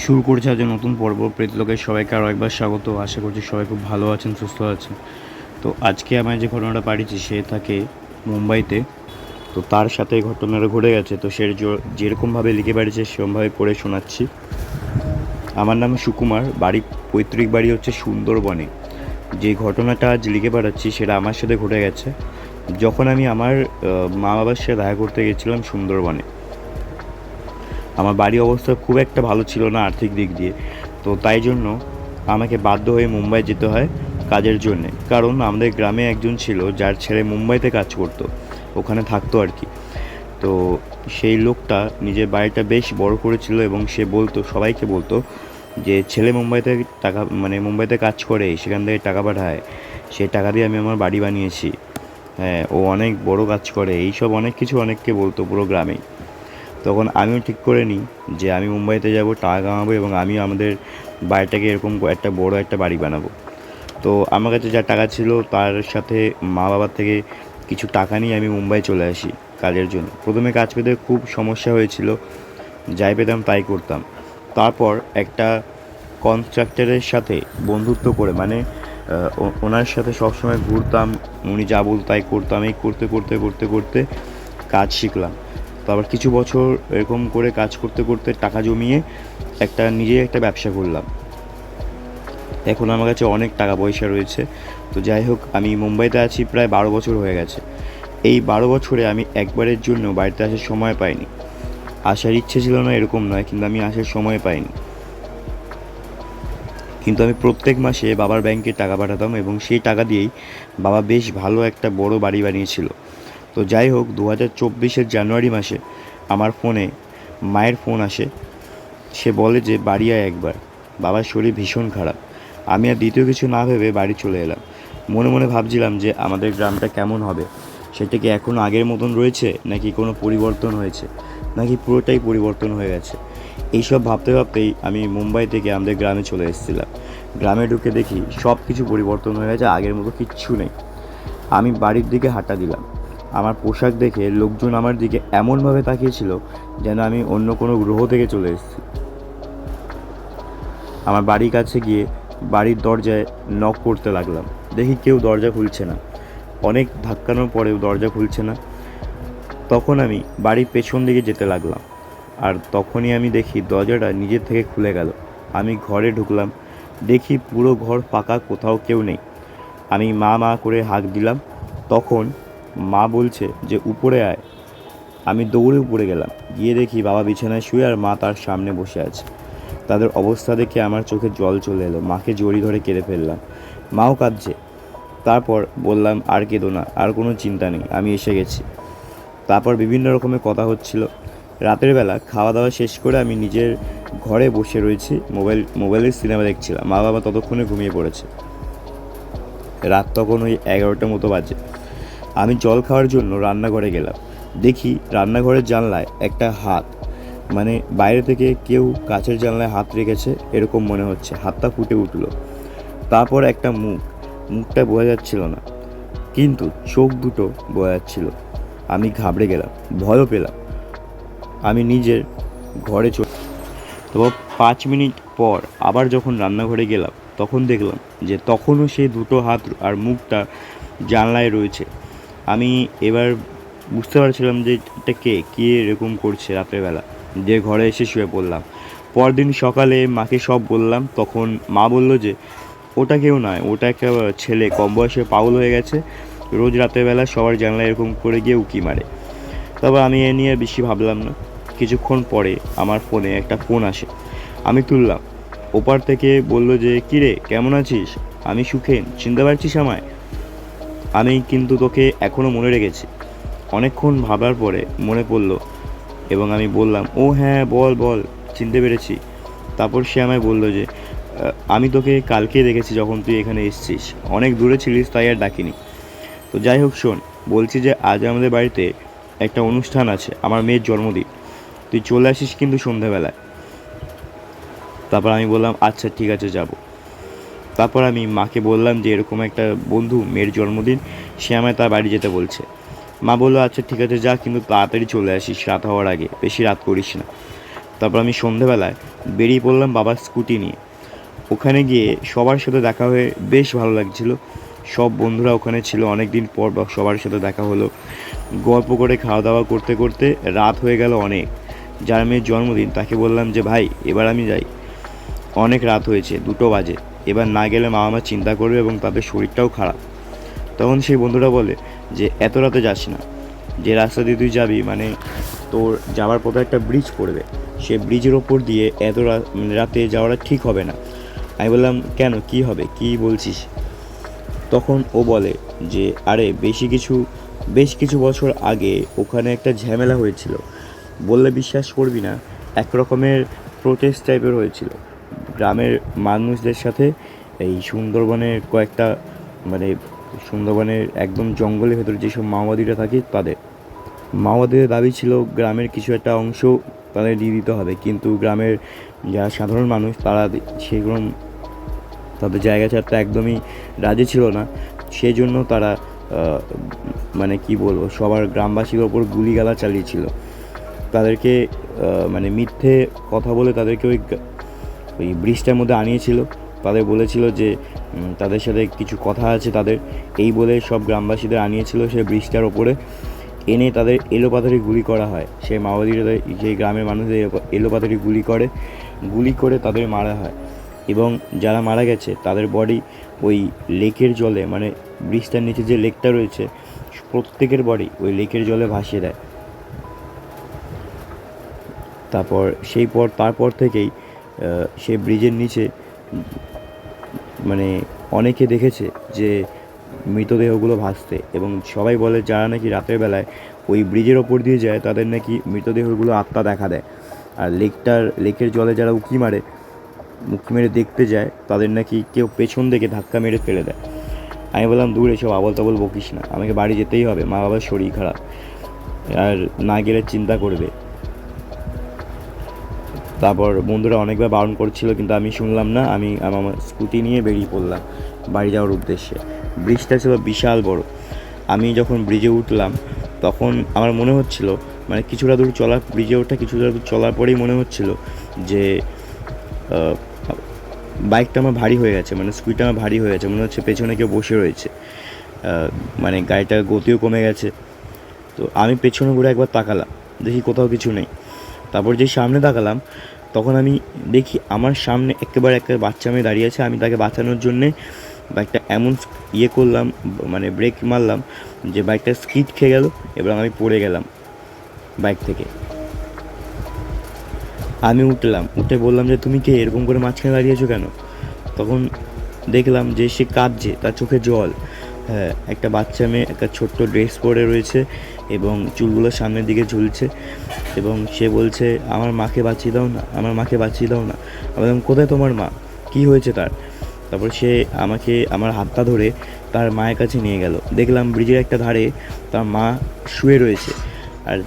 শুরু করছে আজ নতুন পর্ব। প্রেতলোকের সবাইকে আরও একবার স্বাগত। আশা করছি সবাই খুব ভালো আছেন, সুস্থ আছেন। তো আজকে আমার যে ঘটনাটা পাঠিয়েছি, সে থাকে মুম্বাইতে। তো তার সাথে ঘটনাটা ঘটে গেছে, তো সে যেরকমভাবে লিখে পাঠিয়েছে সেরকমভাবে পড়ে শোনাচ্ছি। আমার নাম সুকুমার, বাড়ি পৈতৃক বাড়ি হচ্ছে সুন্দরবনে। যে ঘটনাটা আজ লিখে পাঠাচ্ছি সেটা আমার সাথে ঘটে গেছে যখন আমি আমার মা বাবার সাথে দেখা করতে গেছিলাম সুন্দরবনে। আমার বাড়ির অবস্থা খুব একটা ভালো ছিল না আর্থিক দিক দিয়ে, তো তাই জন্য আমাকে বাধ্য হয়ে মুম্বাই যেতে হয় কাজের জন্যে। কারণ আমাদের গ্রামে একজন ছিল যার ছেলে মুম্বাইতে কাজ করতো, ওখানে থাকতো আর কি। তো সেই লোকটা নিজের বাড়িটা বেশ বড় করেছিল এবং সে বলতো, সবাইকে বলতো যে ছেলে মুম্বাইতে টাকা, মানে মুম্বাইতে কাজ করে, সেখান থেকে টাকা পাঠায়, সেই টাকা দিয়ে আমি আমার বাড়ি বানিয়েছি। হ্যাঁ, ও অনেক বড় কাজ করে, এইসব অনেক কিছু অনেককে বলতো পুরো গ্রামেই। তখন আমিও ঠিক করে নিই যে আমি মুম্বাইতে যাব, টাকা কামাবো এবং আমিও আমাদের বাড়িটাকে এরকম একটা বড় একটা বাড়ি বানাবো। তো আমার কাছে যা টাকা ছিল তার সাথে মা বাবার থেকে কিছু টাকা নিয়ে আমি মুম্বাই চলে আসি কাজের জন্য। প্রথমে কাজ পেতে খুব সমস্যা হয়েছিল, যাই পেতাম তাই করতাম। তারপর একটা কন্ট্রাক্টরের সাথে বন্ধুত্ব করে, মানে ওনার সাথে সবসময় ঘুরতাম, উনি যা বলতো তাই করতাম। এই করতে করতে করতে করতে কাজ শিখলাম। তারপর কিছু বছর এরকম করে কাজ করতে করতে টাকা জমিয়ে নিজের একটা ব্যবসা করলাম। এখন আমার কাছে অনেক টাকা পয়সা রয়েছে। তো যাই হোক, আমি মুম্বাইতে আছি প্রায় 12 বছর হয়ে গেছে। এই 12 বছরে আমি একবারের জন্য বাড়িতে আসার সময় পাইনি। আসার ইচ্ছে ছিল না এরকম নয়, কিন্তু আমি আসার সময় পাইনি। কিন্তু আমি প্রত্যেক মাসে বাবার ব্যাংকে টাকা পাঠাতাম এবং সেই টাকা দিয়েই বাবা বেশ ভালো একটা বড় বাড়ি বানিয়েছিল। তো যাই হোক, 2024-এর জানুয়ারি মাসে আমার ফোনে মায়ের ফোন আসে। সে বলে যে বাড়ি আয় একবার, বাবার শরীর ভীষণ খারাপ। আমি আর দ্বিতীয় কিছু না ভেবে বাড়ি চলে এলাম। মনে মনে ভাবছিলাম যে আমাদের গ্রামটা কেমন হবে, সেটা কি এখনও আগের মতন রয়েছে, নাকি কোনো পরিবর্তন হয়েছে, নাকি পুরোটাই পরিবর্তন হয়ে গেছে। এইসব ভাবতে ভাবতেই আমি মুম্বাই থেকে আমাদের গ্রামে চলে এসেছিলাম। গ্রামে ঢুকে দেখি সব কিছু পরিবর্তন হয়ে গেছে, আগের মতো কিচ্ছু নেই। আমি বাড়ির দিকে হাঁটা দিলাম। আমার পোশাক দেখে লোকজন আমার দিকে এমনভাবে তাকিয়েছিল যেন আমি অন্য কোনো গ্রহ থেকে চলে এসেছি। আমার বাড়ির কাছে গিয়ে বাড়ির দরজায় নক করতে লাগলাম। দেখি কেউ দরজা খুলছে না। অনেক ধাক্কানোর পরেও দরজা খুলছে না। তখন আমি বাড়ির পেছন দিকে যেতে লাগলাম, আর তখনই আমি দেখি দরজাটা নিজের থেকে খুলে গেল। আমি ঘরে ঢুকলাম, দেখি পুরো ঘর ফাঁকা, কোথাও কেউ নেই। আমি মা মা করে হাঁক দিলাম। তখন মা বলছে যে উপরে আয়। আমি দৌড়ে উপরে গেলাম, গিয়ে দেখি বাবা বিছানায় শুয়ে আর মা তার সামনে বসে আছে। তাদের অবস্থা দেখে আমার চোখে জল চলে এলো। মাকে জড়িয়ে ধরে কেঁদে ফেললাম। মাও কাঁদছে। তারপর বললাম, আর কেঁদো না, আর কোনো চিন্তা নেই, আমি এসে গেছি। তারপর বিভিন্ন রকমের কথা হচ্ছিল। রাতের বেলা খাওয়া দাওয়া শেষ করে আমি নিজের ঘরে বসে রয়েছি, মোবাইলের সিনেমা দেখছিলাম। মা বাবা ততক্ষণে ঘুমিয়ে পড়েছে। রাত তখন ওই 11টার মতো বাজে। আমি জল খাওয়ার জন্য রান্নাঘরে গেলাম। দেখি রান্নাঘরের জানলায় একটা হাত, মানে বাইরে থেকে কেউ কাচের জানলায় হাত রেখেছে এরকম মনে হচ্ছে। হাতটা ফুটে উঠলো। তারপর একটা মুখটা বোঝা যাচ্ছিল না, কিন্তু চোখ দুটো বোঝা যাচ্ছিল। আমি ঘাবড়ে গেলাম, ভয়ও পেলাম। আমি নিজের ঘরে তারপর 5 মিনিট পর আবার যখন রান্নাঘরে গেলাম, তখন দেখলাম যে তখনও সেই দুটো হাত আর মুখটা জানলায় রয়েছে। আমি এবার বুঝতে পারছিলাম যে এটা কে এরকম করছে রাত্রেবেলা। যে ঘরে এসে শুয়ে পড়লাম। পরদিন সকালে মাকে সব বললাম। তখন মা বলল যে ওটা কেউ নয়, ওটা একটা ছেলে, কম বয়সে পাগল হয়ে গেছে, রোজ রাতেরবেলা সবার জানলায় এরকম করে গিয়ে উকি মারে। তবে আমি এ নিয়ে বেশি ভাবলাম না। কিছুক্ষণ পরে আমার ফোনে একটা ফোন আসে। আমি তুললাম। ওপার থেকে বলল যে, কিরে কেমন আছিস? আমি সুখেন, চিনতে পারছিস আমায়? আমি কিন্তু তোকে এখনও মনে রেখেছি। অনেকক্ষণ ভাবার পরে মনে পড়ল এবং আমি বললাম, ও হ্যাঁ, বল বল, চিনতে পেরেছি। তারপর সে আমায় বলল যে আমি তোকে কালকে দেখেছি যখন তুই এখানে এসেছিস, অনেক দূরে ছিলিস তাই আর ডাকিনি। তো যাই হোক শোন, বলছি যে আজ আমাদের বাড়িতে একটা অনুষ্ঠান আছে, আমার মেয়ের জন্মদিন, তুই চলে আসিস কিন্তু সন্ধ্যাবেলায়। তারপর আমি বললাম, আচ্ছা ঠিক আছে, যাব। তারপর আমি মাকে বললাম যে এরকম একটা বন্ধু, মেয়ের জন্মদিন, সে আমায় তার বাড়ি যেতে বলছে। মা বললো, আচ্ছা ঠিক আছে যা, কিন্তু তাড়াতাড়ি চলে আসিস, রাত হওয়ার আগে, বেশি রাত করিস না। তারপর আমি সন্ধেবেলায় বেরিয়ে পড়লাম বাবার স্কুটি নিয়ে। ওখানে গিয়ে সবার সাথে দেখা হয়ে বেশ ভালো লাগছিল। সব বন্ধুরা ওখানে ছিল, অনেক দিন পর সবার সাথে দেখা হলো। গল্প করে খাওয়া দাওয়া করতে করতে রাত হয়ে গেল অনেক। যার মেয়ের জন্মদিন তাকে বললাম যে ভাই এবার আমি যাই, অনেক রাত হয়েছে, 2টো বাজে, এবার না গেলে মা আমার চিন্তা করবে এবং তাদের শরীরটাও খারাপ। তখন সেই বন্ধুরা বলে যে এত রাতে যাস না, যে রাস্তা দিয়ে তুই যাবি মানে তোর যাওয়ার পথে একটা ব্রিজ পড়বে, সে ব্রিজের ওপর দিয়ে এত রাতে যাওয়াটা ঠিক হবে না। আমি বললাম কেন, কি হবে, কি বলছিস? তখন ও বলে যে আরে বেশ কিছু বছর আগে ওখানে একটা ঝামেলা হয়েছিল, বললে বিশ্বাস করবি না, এক রকমের প্রোটেস্ট টাইপের হয়েছিল গ্রামের মানুষদের সাথে। এই সুন্দরবনের কয়েকটা মানে সুন্দরবনের একদম জঙ্গলের ভেতরে যেসব মাওবাদীরা থাকে মাওবাদীদের দাবি ছিল গ্রামের কিছু একটা অংশ তাদের দিয়ে দিতে হবে, কিন্তু গ্রামের যারা সাধারণ মানুষ তারা সেরকম তাদের জায়গা ছাড়তে একদমই রাজি ছিল না। সেই জন্য তারা মানে কি বলবো, সবার গ্রামবাসীর ওপর গুলিগালা চালিয়েছিল। তাদেরকে মানে মিথ্যে কথা বলে তাদেরকে ওই ব্রিজটার মধ্যে আনিয়েছিল। তাদের বলেছিল যে তাদের সাথে কিছু কথা আছে তাদের, এই বলে সব গ্রামবাসীদের আনিয়েছিল সেই ব্রিজটার ওপরে। এনে তাদের এলোপাতাড়ি গুলি করা হয়, সেই মাওবাদীরা সেই গ্রামের মানুষদের এলোপাতাড়ি গুলি করে তাদের মারা হয়। এবং যারা মারা গেছে তাদের বডি ওই লেকের জলে, মানে ব্রিজটার নিচে যে লেকটা রয়েছে, প্রত্যেকের বডি ওই লেকের জলে ভাসিয়ে দেয়। তারপর থেকেই সেই ব্রিজের নিচে মানে অনেকে দেখেছে যে মৃতদেহগুলো ভাসতে, এবং সবাই বলে যারা নাকি রাতের বেলায় ওই ব্রিজের ওপর দিয়ে যায় তাদের নাকি মৃতদেহগুলো আত্মা দেখা দেয়। আর লেকের জলে যারা উঁকি মেরে দেখতে যায় তাদের নাকি কেউ পেছন থেকে ধাক্কা মেরে ফেলে দেয়। আমি বললাম দূর, এসব আবল তাবল বকিস না, আমাকে বাড়ি যেতেই হবে, মা বাবার শরীর খারাপ, আর না গেলে চিন্তা করবে। তারপর বন্ধুরা অনেকবার বারণ করছিল কিন্তু আমি শুনলাম না। আমি আমার স্কুটি নিয়ে বেরিয়ে পড়লাম বাড়ি যাওয়ার উদ্দেশ্যে। ব্রিজটা ছিল বিশাল বড়। আমি যখন ব্রিজে উঠলাম তখন আমার মনে হচ্ছিল, মানে কিছুটা দূর চলার পরেই মনে হচ্ছিল যে বাইকটা আমার ভারী হয়ে গেছে, মানে স্কুটিটা আমার ভারী হয়ে গেছে, মনে হচ্ছে পেছনে কেউ বসে রয়েছে, মানে গাড়িটার গতিও কমে গেছে। তো আমি পেছনে ঘুরে একবার তাকালাম, দেখি কোথাও কিছু নেই। তারপর যেই সামনে তাকালাম তখন আমি দেখি আমার সামনে একেবারে একটা বাচ্চা মেয়ে দাঁড়িয়ে আছে। আমি তাকে বাঁচানোর জন্যে বাইকটা এমন করলাম, মানে ব্রেক মারলাম যে বাইকটা স্কিড খেয়ে গেল এবং আমি পড়ে গেলাম বাইক থেকে। আমি উঠে বললাম যে তুমি কে, এরকম করে মাঝখানে দাঁড়িয়েছো কেন? তখন দেখলাম যে সে কাঁদছে, তার চোখে জল। হ্যাঁ, একটা বাচ্চা মেয়ে একটা ছোট্ট ড্রেস পরে রয়েছে এবং চুলগুলো সামনের দিকে ঝুলছে, এবং সে বলছে আমার মাকে বাঁচিয়ে দাও না, আমার মাকে বাঁচিয়ে দাও না। আমি বললাম কোথায় তোমার মা, কী হয়েছে তার? তারপর সে আমাকে আমার হাতটা ধরে তার মায়ের কাছে নিয়ে গেল। দেখলাম ব্রিজের একটা ধারে তার মা শুয়ে রয়েছে। আর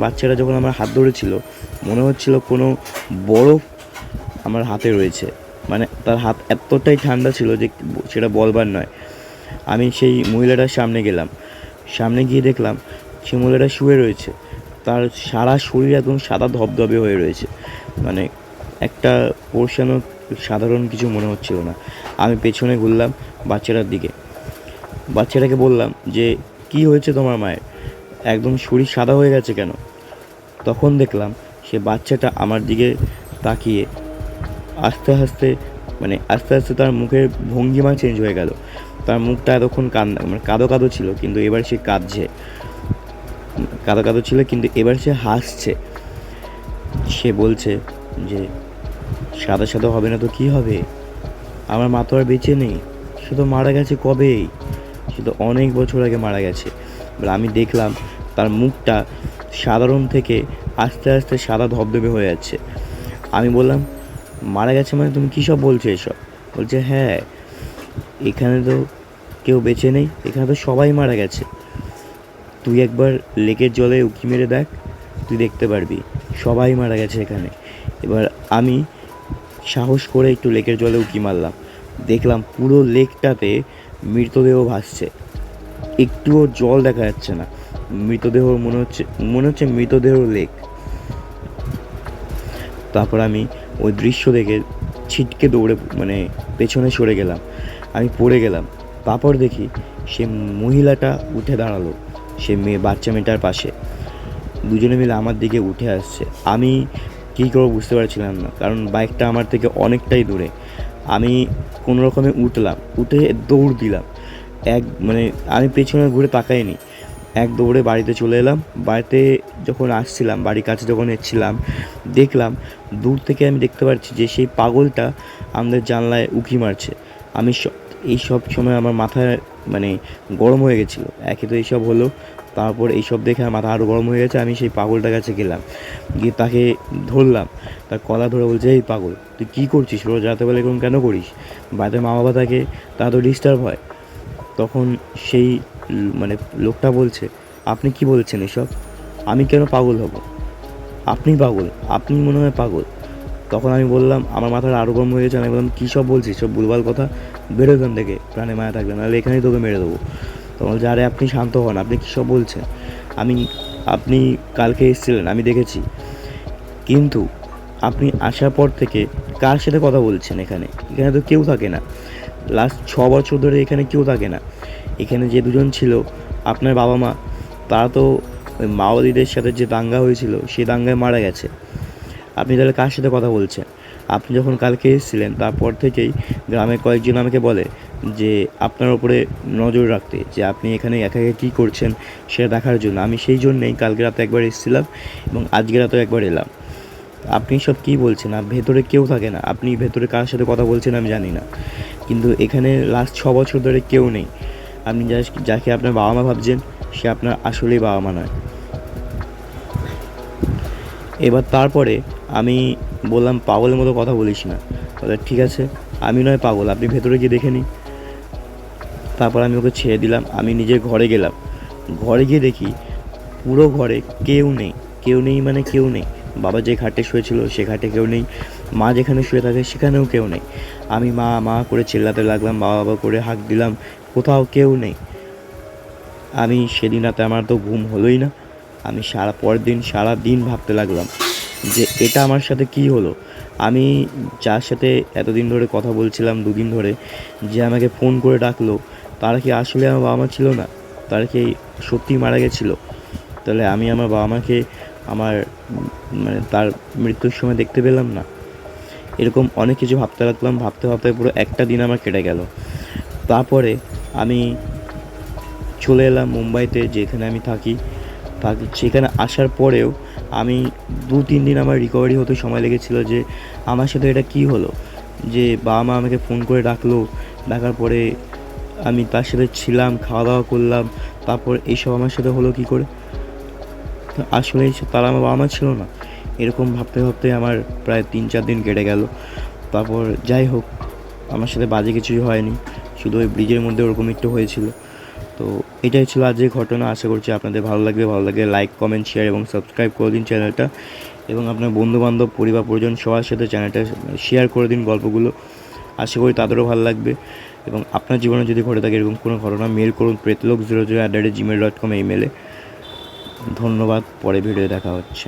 বাচ্চাটা যখন আমার হাত ধরেছিল মনে হচ্ছিল কোনো বরফ আমার হাতে রয়েছে, মানে তার হাত এতটাই ঠান্ডা ছিল যে সেটা বলবার নয়। আমি সেই মহিলাটার সামনে গিয়ে দেখলাম সেই মহিলাটা শুয়ে রয়েছে, তার সারা শরীর একদম সাদা ধবধবে হয়ে রয়েছে, মানে একটা পোর্শনও সাধারণ কিছু মনে হচ্ছিল না। আমি পেছনে ঘুরলাম বাচ্চাটাকে বললাম যে কি হয়েছে তোমার মায়ের, একদম শরীর সাদা হয়ে গেছে কেন? তখন দেখলাম সে বাচ্চাটা আমার দিকে তাকিয়ে আস্তে আস্তে তার মুখের ভঙ্গিমা চেঞ্জ হয়ে গেল। তার মুখটা এতক্ষণ কাঁদো ছিল, কিন্তু এবার সে কাঁদো ছিল, কিন্তু এবার সে হাসছে। সে বলছে যে সাদা হবে না তো কী হবে, আমার মা তো আর বেঁচে নেই, সে তো মারা গেছে কবেই, সে তো অনেক বছর আগে মারা গেছে। আমি দেখলাম তার মুখটা সাধারণ থেকে আস্তে আস্তে সাদা ধবধবে হয়ে যাচ্ছে। আমি বললাম মারা গেছে মানে তুমি কী সব বলছো এসব? বলছে হ্যাঁ, এখানে তো কেউ বেঁচে নেই, এখানে তো সবাই মারা গেছে, তুই একবার লেকের জলে উঁকি মেরে দেখ, তুই দেখতে পারবি সবাই মারা গেছে এখানে। এবার আমি সাহস করে একটু লেকের জলে উঁকি মারলাম, দেখলাম পুরো লেকটাতে মৃতদেহ ভাসছে, একটুও জল দেখা যাচ্ছে না, মৃতদেহ মনে হচ্ছে মৃতদেহ লেক। তারপর আমি ওই দৃশ্য দেখে ছিটকে দৌড়ে মানে পেছনে সরে গেলাম, আমি পড়ে গেলাম। তারপর দেখি সে মহিলাটা উঠে দাঁড়ালো, সে বাচ্চা মেয়েটার পাশে, দুজনে মিলে আমার দিকে উঠে আসছে। আমি কী করবো বুঝতে পারছিলাম না, কারণ বাইকটা আমার থেকে অনেকটাই দূরে। আমি কোনো রকমে উঠলাম, উঠে দৌড় দিলাম, মানে আমি পেছনে ঘুরে তাকাইনি, এক দৌড়ে বাড়িতে চলে এলাম। বাড়িতে যখন আসছিলাম, বাড়ির কাছে যখন এসেছিলাম, দেখলাম দূর থেকে আমি দেখতে পাচ্ছি যে সেই পাগলটা আমাদের জানলায় উঁকি মারছে। আমি এই সব সময় আমার মাথায় মানে গরম হয়ে গেছিলো। একে তো এইসব হলো, তারপর এইসব দেখে আমার মাথা আরও গরম হয়ে গেছে। আমি সেই পাগলটার কাছে গেলাম, গিয়ে তাকে ধরলাম, তার কলা ধরে বলছে, এই পাগল তুই কী করছিস, রোজ রাতে বেলা এরকম কেন করিস, বাড়িতে মা বাবা থাকে, তারা তো ডিস্টার্ব হয়। তখন সেই মানে লোকটা বলছে, আপনি কি বলছেন এসব, আমি কেন পাগল হব, আপনি পাগল, আপনি মনে হয় পাগল। তখন আমি বললাম, আমার মাথাটা আরও গরম হয়ে গেছে, আমি বললাম কী সব বলছিস, সব ভুলভাল কথা, বেরো এখান থেকে, প্রাণে মায়া থাকবে, নাহলে এখানেই তোকে মেরে দেবো। তখন বলছে, আরে আপনি শান্ত হন, আপনি কী সব বলছেন, আপনি কালকে এসেছিলেন, আমি দেখেছি, কিন্তু আপনি আসার পর থেকে কার সাথে কথা বলছেন, এখানে এখানে তো কেউ থাকে না, লাস্ট 6 বছর ধরে এখানে কেউ থাকে না। এখানে যে দুজন ছিল আপনার বাবা মা, তারা তো ওই মাওবাদীদের সাথে যে দাঙ্গা হয়েছিল সেই দাঙ্গায় মারা গেছে। আপনি তাহলে কার সাথে কথা বলছেন? আপনি যখন কালকে এসেছিলেন তারপর থেকেই গ্রামের কয়েকজন আমাকে বলে যে আপনার ওপরে নজর রাখতে, যে আপনি এখানে একা একা কী করছেন সেটা দেখার জন্য। আমি সেই জন্যেই কালকে রাতে একবার এসেছিলাম এবং আজকে রাতেও একবার এলাম। আপনি সব কী বলছেন, ভেতরে কেউ থাকে না, আপনি ভেতরে কার সাথে কথা বলছেন আমি জানি না, কিন্তু এখানে লাস্ট 6 বছর ধরে কেউ নেই। আপনি যাকে আপনার বাবা মা ভাবছেন সে আপনার আসলেই বাবা মা নয়। এবার তারপরে আমি বললাম, পাগলের মতো কথা বলিস না। তাহলে ঠিক আছে, আমি নয় পাগল, আপনি ভেতরে গিয়ে দেখে নিন। তারপর আমি ওকে ছেড়ে দিলাম, আমি নিজের ঘরে গেলাম। ঘরে গিয়ে দেখি পুরো ঘরে কেউ নেই, কেউ নেই মানে কেউ নেই। বাবা যে খাটে শুয়েছিল সে খাটে কেউ নেই, মা যেখানে শুয়ে থাকে সেখানেও কেউ নেই। আমি মা মা করে চিল্লাতে লাগলাম, বাবা বাবা করে হাঁক দিলাম, কোথাও কেউ নেই। আমি সেদিন রাতে আমার তো ঘুম হলোই না। আমি পরের দিন সারা দিন ভাবতে লাগলাম যে এটা আমার সাথে কী হলো। আমি যার সাথে এতদিন ধরে কথা বলছিলাম, 2 দিন ধরে, যে আমাকে ফোন করে ডাকলো, তারা কি আসলে আমার বাবা মা ছিল না? তারা কি সত্যিই মারা গেছিলো? তাহলে আমি আমার বাবা মাকে আমার মানে তার মৃত্যুর সময় দেখতে পেলাম না। এরকম অনেক কিছু ভাবতে লাগলাম, ভাবতে ভাবতে পুরো একটা দিন আমার কেটে গেল। তারপরে আমি চলে এলাম মুম্বাইতে, যেখানে আমি থাকি। সেখানে আসার পরেও আমি 2-3 দিন আমার রিকভারি হতে সময় লেগেছিলো, যে আমার সাথে এটা কী হলো, যে বাবা মা আমাকে ফোন করে ডাকলো, ডাকার পরে আমি তার সাথে ছিলাম, খাওয়া দাওয়া করলাম, তারপর এইসব আমার সাথে হলো কী করে। আসলে তারা আমার বাবা মা ছিল না। এরকম ভাবতে ভাবতে আমার প্রায় 3-4 দিন কেটে গেল। তারপর যাই হোক, আমার সাথে বাজে কিছুই হয়নি, শুধু ওই ব্রিজের মধ্যে ওরকম একটু হয়েছিল। তো এটাই ছিল আজকের ঘটনা। আশা করছি আপনাদের ভালো লাগবে। ভালো লাগলে লাইক, কমেন্ট, শেয়ার এবং সাবস্ক্রাইব করে দিন চ্যানেলটা, এবং আপনার বন্ধুবান্ধব, পরিবার পরিজন সবার সাথে চ্যানেলটা শেয়ার করে দিন গল্পগুলো। আশা করি তাদেরও ভালো লাগবে। এবং আপনার জীবনে যদি ঘটে থাকে এরকম কোনো ঘটনা, মেল করুন pretlok00@gmail.com এই মেলে। ধন্যবাদ, পরে ভিডিও দেখা হচ্ছে।